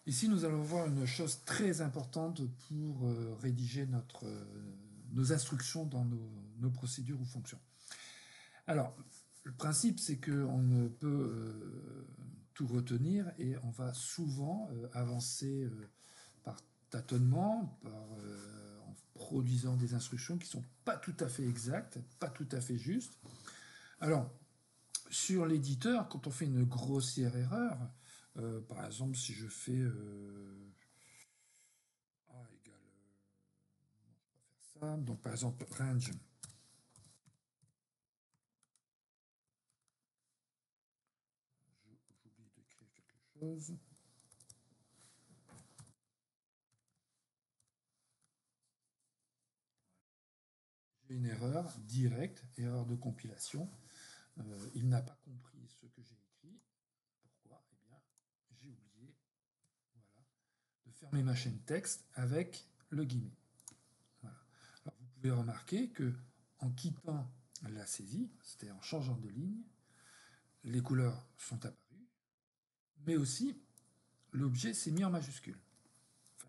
Ici, nous allons voir une chose très importante pour rédiger nos instructions dans nos procédures ou fonctions. Alors, le principe, c'est qu'on ne peut tout retenir et on va souvent avancer par tâtonnement, en produisant des instructions qui ne sont pas tout à fait exactes, pas tout à fait justes. Alors, sur l'éditeur, quand on fait une grossière erreur, par exemple, si je fais A égale, ça, donc par exemple range, j'oublie d'écrire quelque chose. J'ai une erreur directe, erreur de compilation. Il n'a pas compris ce que j'ai écrit. Pourquoi? Eh bien, j'ai oublié, voilà, de fermer ma chaîne texte avec le guillemet. Voilà. Alors, vous pouvez remarquer que en quittant la saisie, c'est-à-dire en changeant de ligne, les couleurs sont apparues, mais aussi l'objet s'est mis en majuscule. Enfin,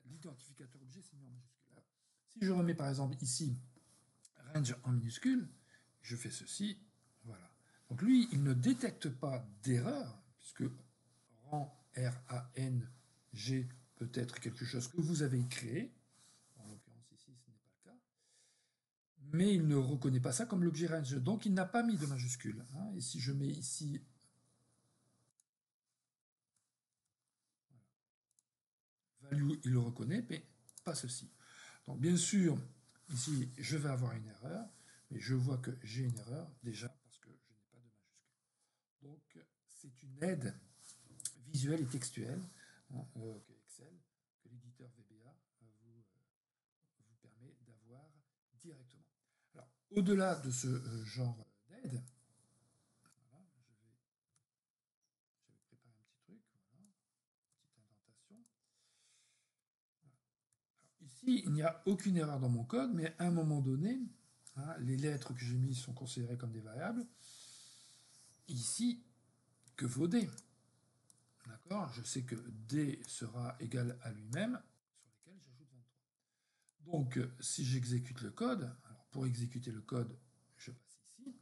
l'identificateur objet s'est mis en majuscule. Alors, si je remets par exemple ici range en minuscule, je fais ceci, voilà. Donc lui, il ne détecte pas d'erreur, puisque rang R-A-N-G peut être quelque chose que vous avez créé, en l'occurrence ici ce n'est pas le cas, mais il ne reconnaît pas ça comme l'objet range, donc il n'a pas mis de majuscule. Hein. Et si je mets ici value, il le reconnaît, mais pas ceci. Donc bien sûr, ici je vais avoir une erreur, mais je vois que j'ai une erreur déjà parce que je n'ai pas de majuscule. Donc c'est une aide visuelle et textuelle hein, que Excel, que l'éditeur VBA vous permet d'avoir directement. Alors, au-delà de ce genre d'aide, voilà, j'avais préparé un petit truc, voilà, petite indentation. Voilà. Alors, ici, il n'y a aucune erreur dans mon code, mais à un moment donné, hein, les lettres que j'ai mises sont considérées comme des variables. Ici, que vaut D? D'accord? Je sais que D sera égal à lui-même, sur lesquels j'ajoute 23. Donc, si j'exécute le code, alors pour exécuter le code, je passe ici.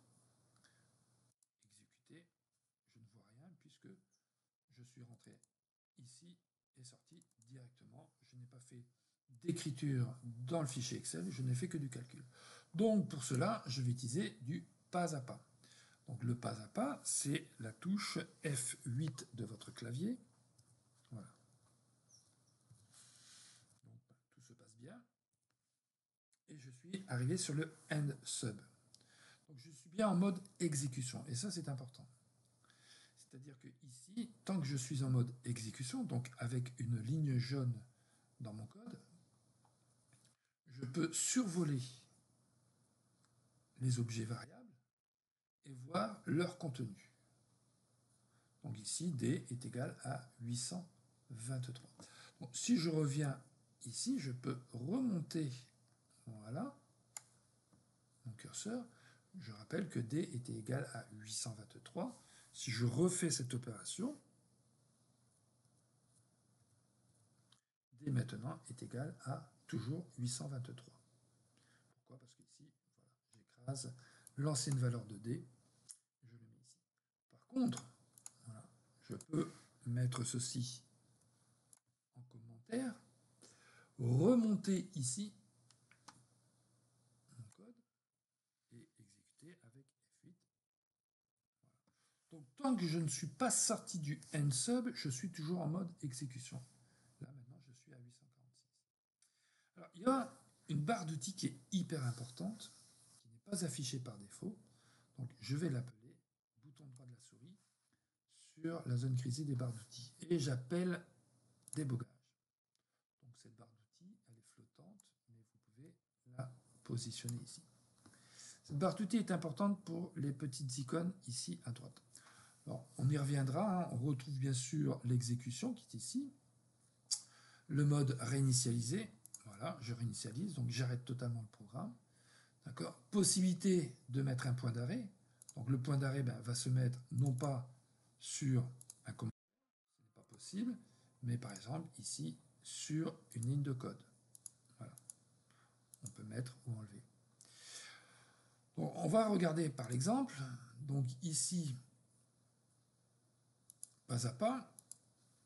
Exécuter, je ne vois rien puisque je suis rentré ici et sorti directement. Je n'ai pas fait d'écriture dans le fichier Excel, je n'ai fait que du calcul. Donc, pour cela, je vais utiliser du pas à pas. Donc, le pas à pas, c'est la touche F8 de votre clavier. Voilà. Donc, tout se passe bien. Et je suis arrivé sur le end sub. Donc je suis bien en mode exécution. Et ça, c'est important. C'est-à-dire que ici, tant que je suis en mode exécution, donc avec une ligne jaune dans mon code, je peux survoler les objets variables et voir leur contenu. Donc ici, D est égal à 823. Donc, si je reviens ici, je peux remonter, voilà, mon curseur. Je rappelle que D était égal à 823. Si je refais cette opération, D maintenant est égal à toujours 823. Pourquoi? Parce qu'ici, voilà, j'écrase l'ancienne valeur de D, je le mets ici. Par contre, voilà, je peux mettre ceci en commentaire, remonter ici mon code et exécuter avec F8. Voilà. Donc tant que je ne suis pas sorti du end sub, je suis toujours en mode exécution. Là maintenant, je suis à 846. Alors, il y a une barre d'outils qui est hyper importante, qui n'est pas affichée par défaut. Donc, je vais l'appeler bouton droit de la souris sur la zone grisée des barres d'outils. Et j'appelle débogage. Donc, cette barre d'outils, elle est flottante, mais vous pouvez la positionner ici. Cette barre d'outils est importante pour les petites icônes ici à droite. Alors, on y reviendra. Hein. On retrouve bien sûr l'exécution qui est ici. Le mode réinitialiser. Voilà, je réinitialise, donc j'arrête totalement le programme. D'accord? Possibilité de mettre un point d'arrêt. Donc le point d'arrêt va se mettre non pas sur un commentaire, ce n'est pas possible, mais par exemple ici sur une ligne de code. Voilà. On peut mettre ou enlever. Bon, on va regarder par l'exemple. Donc ici, pas à pas.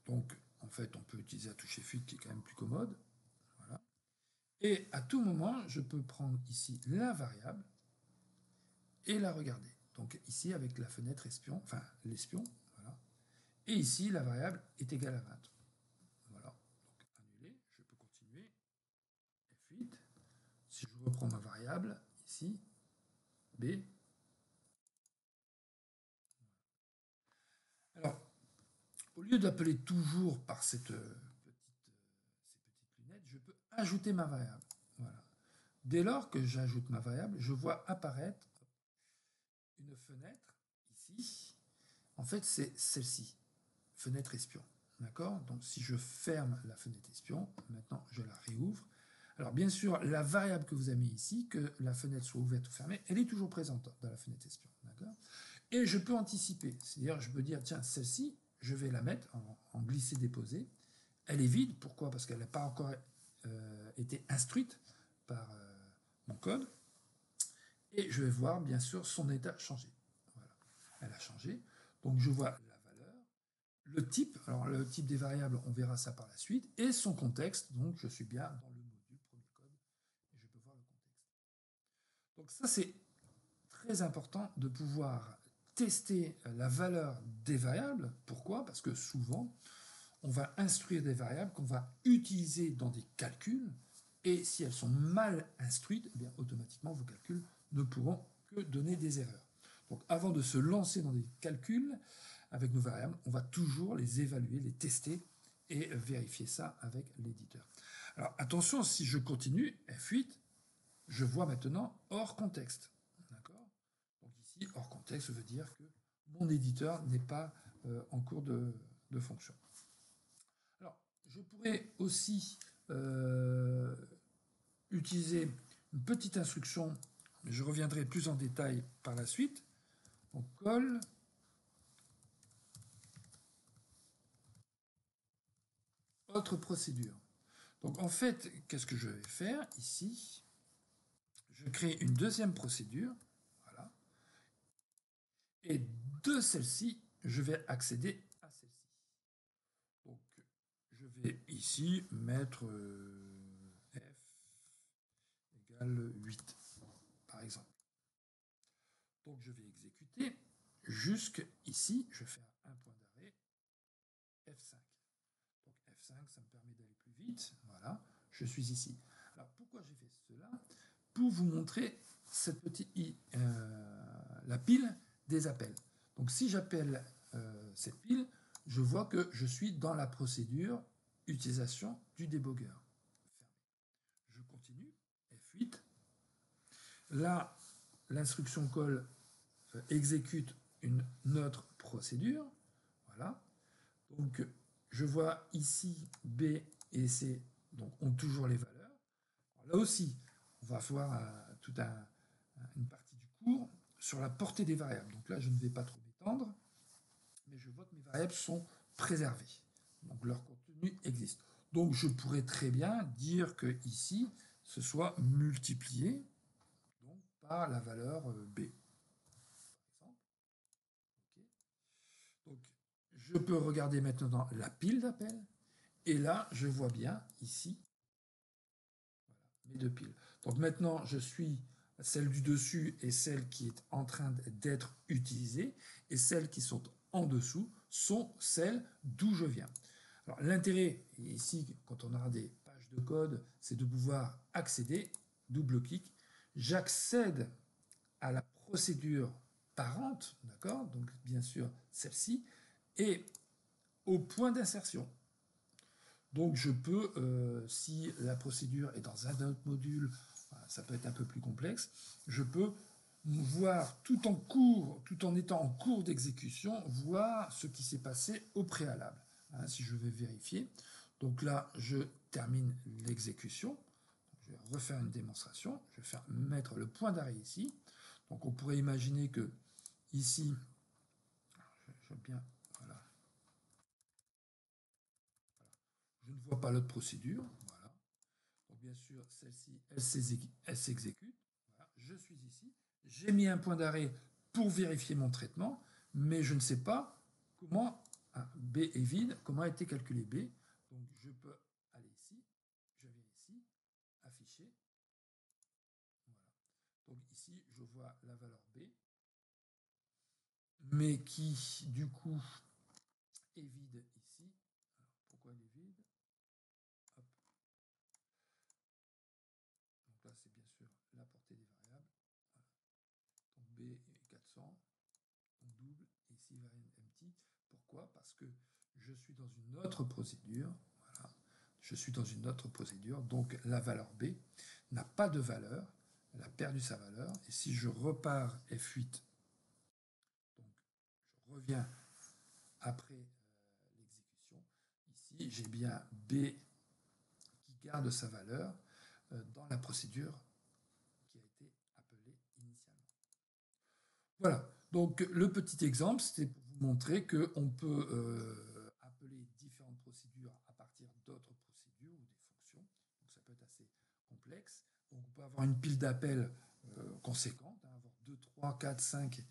Donc en fait, on peut utiliser la touche F8 qui est quand même plus commode. Voilà. Et à tout moment, je peux prendre ici la variable et la regarder. Donc ici avec la fenêtre espion, enfin l'espion, voilà. Et ici la variable est égale à 20. Voilà. Donc annuler, je peux continuer. F8. Si je reprends ma variable ici, B. Alors, au lieu d'appeler toujours par ces petites lunettes, je peux ajouter ma variable. Voilà. Dès lors que j'ajoute ma variable, je vois apparaître une fenêtre ici. En fait, c'est celle-ci, fenêtre espion. D'accord? Donc, si je ferme la fenêtre espion, maintenant je la réouvre. Alors, bien sûr, la variable que vous avez mis ici, que la fenêtre soit ouverte ou fermée, elle est toujours présente dans la fenêtre espion. D'accord? Et je peux anticiper. C'est-à-dire, je peux dire, tiens, celle-ci, je vais la mettre en glisser-déposer. Elle est vide. Pourquoi? Parce qu'elle n'a pas encore été instruite par mon code. Et je vais voir, bien sûr, son état changer. Voilà. Elle a changé. Donc, je vois la valeur, le type. Alors, le type des variables, on verra ça par la suite. Et son contexte. Donc, je suis bien dans le module premier code. Et je peux voir le contexte. Donc, ça, c'est très important de pouvoir tester la valeur des variables. Pourquoi? Parce que souvent, on va instruire des variables qu'on va utiliser dans des calculs, et si elles sont mal instruites, eh bien, automatiquement, vos calculs ne pourront que donner des erreurs. Donc, avant de se lancer dans des calculs avec nos variables, on va toujours les évaluer, les tester et vérifier ça avec l'éditeur. Alors, attention, si je continue, F8, je vois maintenant hors contexte. D'accord? Donc ici, hors contexte veut dire que mon éditeur n'est pas en cours de fonction. Alors, je pourrais aussi utiliser une petite instruction, mais je reviendrai plus en détail par la suite. On colle. Autre procédure. Donc en fait, qu'est-ce que je vais faire ici? Je crée une deuxième procédure. Voilà. Et de celle-ci, je vais accéder à celle-ci. Donc, je vais ici mettre f égale 8, par exemple. Donc, je vais exécuter. Jusqu'ici, je fais un point d'arrêt, F5. Donc, F5, ça me permet d'aller plus vite. Voilà, je suis ici. Alors, pourquoi j'ai fait cela? Pour vous montrer cette petite la pile des appels. Donc, si j'appelle cette pile, je vois que je suis dans la procédure utilisation du débugger. Je continue, F8. Là, l'instruction call exécute une autre procédure. Voilà. Donc, je vois ici B et C donc, ont toujours les valeurs. Alors, là aussi, on va voir toute une partie du cours sur la portée des variables. Donc là, je ne vais pas trop m'étendre, mais je vois que mes variables sont préservées. Donc leur contenu existe. Donc je pourrais très bien dire que ici, ce soit multiplié donc, par la valeur B. Par exemple. Okay. Donc je peux regarder maintenant la pile d'appels. Et là, je vois bien ici voilà, mes deux piles. Donc maintenant, je suis celle du dessus et celle qui est en train d'être utilisée. Et celles qui sont en dessous sont celles d'où je viens. Alors l'intérêt ici, quand on aura des pages de code, c'est de pouvoir accéder, double-clic, j'accède à la procédure parente, d'accord, donc bien sûr celle-ci, et au point d'insertion. Donc je peux, si la procédure est dans un autre module, ça peut être un peu plus complexe, je peux voir tout en cours, tout en étant en cours d'exécution, voir ce qui s'est passé au préalable. Hein, si je vais vérifier. Donc là, je termine l'exécution. Je vais refaire une démonstration. Je vais mettre le point d'arrêt ici. Donc on pourrait imaginer que ici, je vais bien vois pas l'autre procédure. Voilà. Donc bien sûr, celle-ci, elle s'exécute. Voilà. Je suis ici. J'ai mis un point d'arrêt pour vérifier mon traitement, mais je ne sais pas comment B est vide, comment a été calculé B. Donc je peux aller ici, je viens ici, afficher. Voilà. Donc ici, je vois la valeur B, mais qui du coup est vide ici. Alors, pourquoi elle est vide? Hop. Donc là, c'est bien sûr la portée des variables. Voilà. Donc B est 400, on double, ici variable empty. Pourquoi? Parce que je suis dans une autre procédure. Voilà. Je suis dans une autre procédure, donc la valeur B n'a pas de valeur, elle a perdu sa valeur. Et si je repars F8, donc je reviens après l'exécution, ici j'ai bien B qui garde sa valeur dans la procédure qui a été appelée initialement. Voilà, donc le petit exemple, c'était pour vous montrer qu'on peut appeler différentes procédures à partir d'autres procédures ou des fonctions. Donc ça peut être assez complexe. Donc on peut avoir une pile d'appels conséquente, hein, avoir 2, 3, 4, 5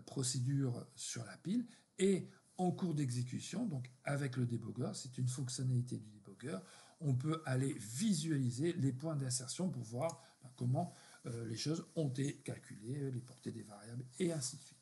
procédures sur la pile. Et en cours d'exécution, donc avec le debugger, c'est une fonctionnalité du debugger, on peut aller visualiser les points d'insertion pour voir comment les choses ont été calculées, les portées des variables, et ainsi de suite.